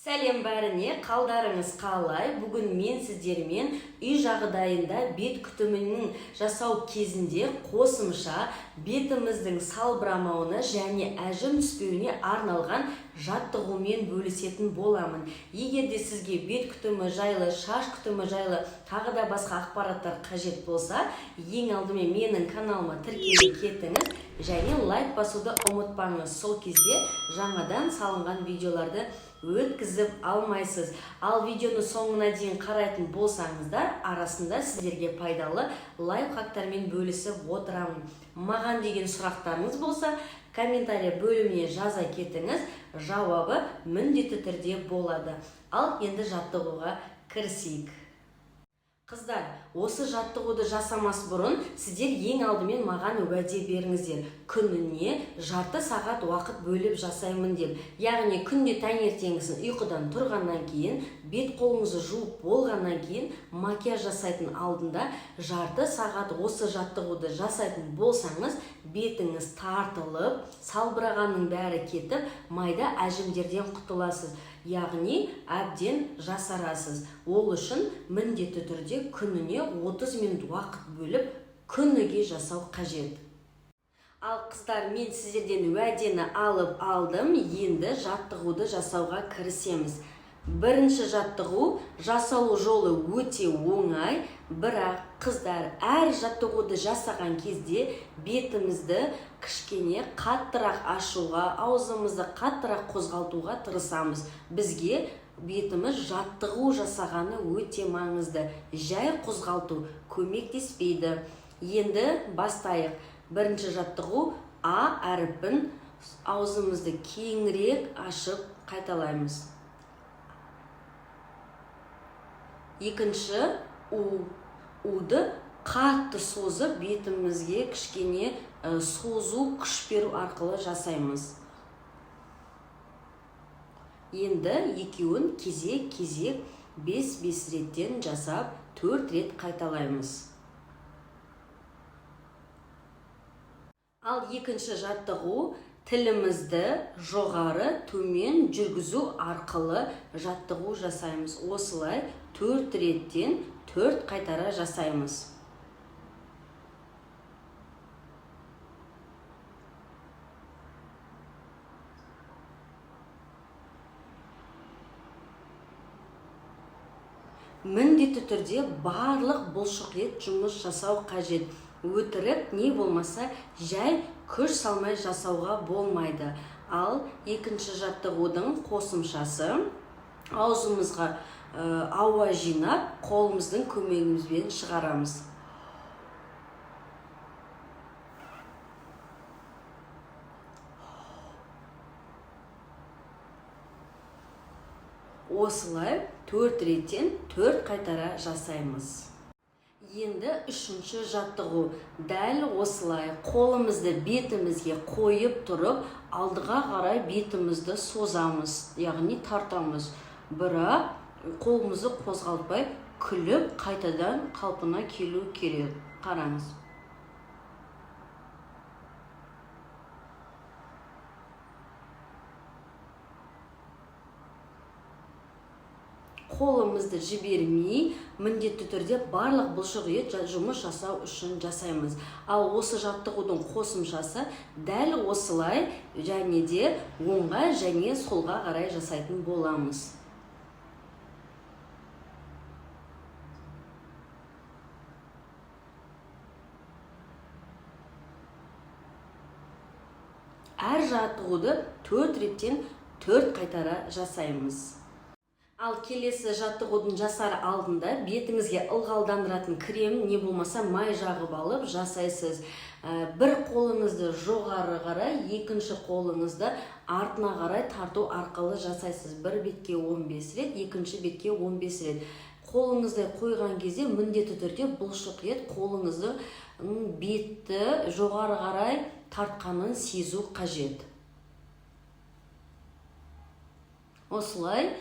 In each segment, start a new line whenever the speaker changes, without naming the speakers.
Сәлем бәріне, қалдарыңыз қалай? Бүгін мен сіздермен үй жағдайында бет күтімінің жасау кезінде қосымша бетіміздің салбырамауына және әжім түспеуіне арналған жаттығумен бөлісетін боламын. Егер де сізге бет күтімі жайлы, шаш күтімі жайлы тағы да басқа ақпараттар қажет болса, ең алдымен менің каналыма тіркеліп кетіңіз және лайк басуды ұмытпаңыз. Сол кезде жаңадан салынған видеоларды өткізіп алмайсыз. Ал видеоны соңына дейін қарайтын болсаңыздар, арасында сіздерге пайдалы лайфхактармен бөлісіп отырамын. Маған деген сұрақтарыңыз болса, комментарий бөліміне жаза кетіңіз, жауабы міндетті түрде болады. Ал енді жаттығуға кірісейік. Қыздар, осы жаттығуды жасамас бұрын сіздер ең алдымен маған уәде беріңіздер. Күніне жарты сағат уақыт бөліп жасаймын деп. Яғни күнде таңертеңгісін ұйқыдан тұрғаннан кейін, бет қолыңызды жуып болғаннан кейін, макияж жасайтын алдында жарты сағат осы жаттығуды жасайтын болсаңыз, бетіңіз тартылып, салбырағанның бәрі кетіп, майда әжімдерден құтыласыз. Яғни әбден жасарасыз. Ол үшін міндетті түрде күніне 30 минут уақыт бөліп күніге жасау қажет. Ал қыздар, мен сіздерден уәдені алып алдым, енді жаттығуды жасауға кірісеміз. Бірінші жаттығу жасалу жолы өте оңай, бірақ қыздар, әр жаттығуды жасаған кезде бетімізді кішкене қаттырақ ашуға, аузымызды қаттырақ қозғалтуға тырысамыз. Бізге бетіміз жаттығу жасағаны өте маңызды. Жай қозғалту көмектеспейді. Енді бастайық. Бірінші жаттығу А әріпін аузымызды кеңірек ашып қайталаймыз. Екінші уды қатты созып бетімізге кішкене созу, күш беру арқылы жасаймыз. Енді екеуін кезек-кезек 5-5 реттен жасап 4 рет қайталаймыз. Ал екінші жаттығу тілімізді жоғары төмен жүргізу арқылы жаттығу жасаймыз. Осылай 4 реттен 4 қайтара жасаймыз. Міндетті түрде барлық бұлшық ет жұмыс жасау қажет. Өтірік не болмаса жай күш салмай жасауға болмайды. Ал екінші жаттығудың қосымшасы аузымызға ауа жинап, қолымыздың көмегімізбен шығарамыз. Осылай 4 реттен 4 қайтара жасаймыз. Енді үшінші жаттығу. Дәл осылай қолымызды бетімізге қойып тұрып, алдыға қарай бетімізді созамыз, яғни тартамыз. Бірақ қолымызды қозғалтпай, күліп қайтадан қалпына келу керек. Қараңыз. Қолымызды жібермей, міндетті түрде барлық бұлшық ет жұмыс жасау үшін жасаймыз. Ал осы жаттығудың қосымшасы дәл осылай және де оңға және солға қарай жасайтын боламыз. Әр жаттығуды 4 реттен 4 қайтара жасаймыз. Ал келесі жаттығудың жасар алдында бетіңізге ылғалдандыратын крем не болмаса май жағып алып жасайсыз. Бір қолыңызды жоғары қарай, екінші қолыңызды артына қарай тарту арқылы жасайсыз. Бір бетке 15 рет, екінші бетке 15 рет. Қолыңызды қойған кезде міндетті түрде бұлшық ет қолыңызды бетті жоғары қарай тартқанын сезу қажет. Осылай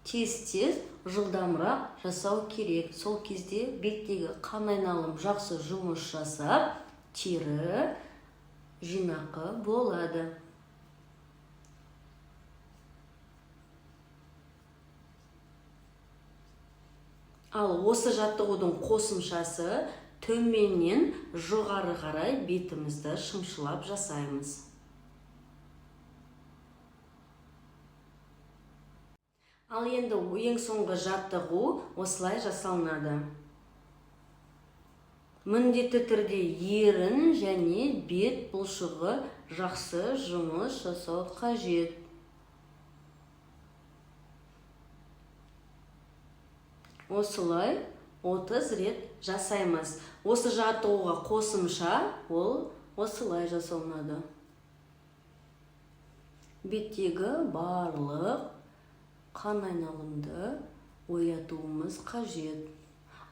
тез-тез жылдамырақ жасау керек. Сол кезде беттегі қан айналым жақсы жұмыс жасап, тері жинақы болады. Ал осы жаттығудың қосымшасы төменнен жоғары қарай бетімізді шымшылап жасаймыз. Ал енді ең соңғы жаттығу осылай жасалынады. Міндетті түрде ерін және бет бұлшығы жақсы жұмыс жасау қажет. Осылай 30 рет жасаймыз. Осы жаттығуға қосымша ол осылай жасалынады. Беттегі барлық қан айналымды оятуымыз қажет.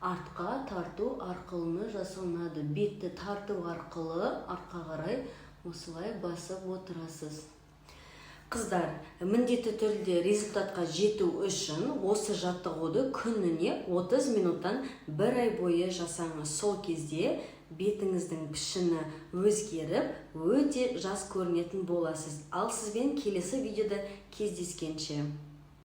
Артқа тарту арқылы жасалынады. Бетті тарту арқылы артқа қарай осылай басып отырасыз. Қыздар, міндетті түрде результатқа жету үшін осы жаттығуды күніне 30 минуттан 1 ай бойы жасаңыз. Сол кезде бетіңіздің пішіні өзгеріп, өте жас көрінетін боласыз. Ал сізбен келесі видеода кездескенше.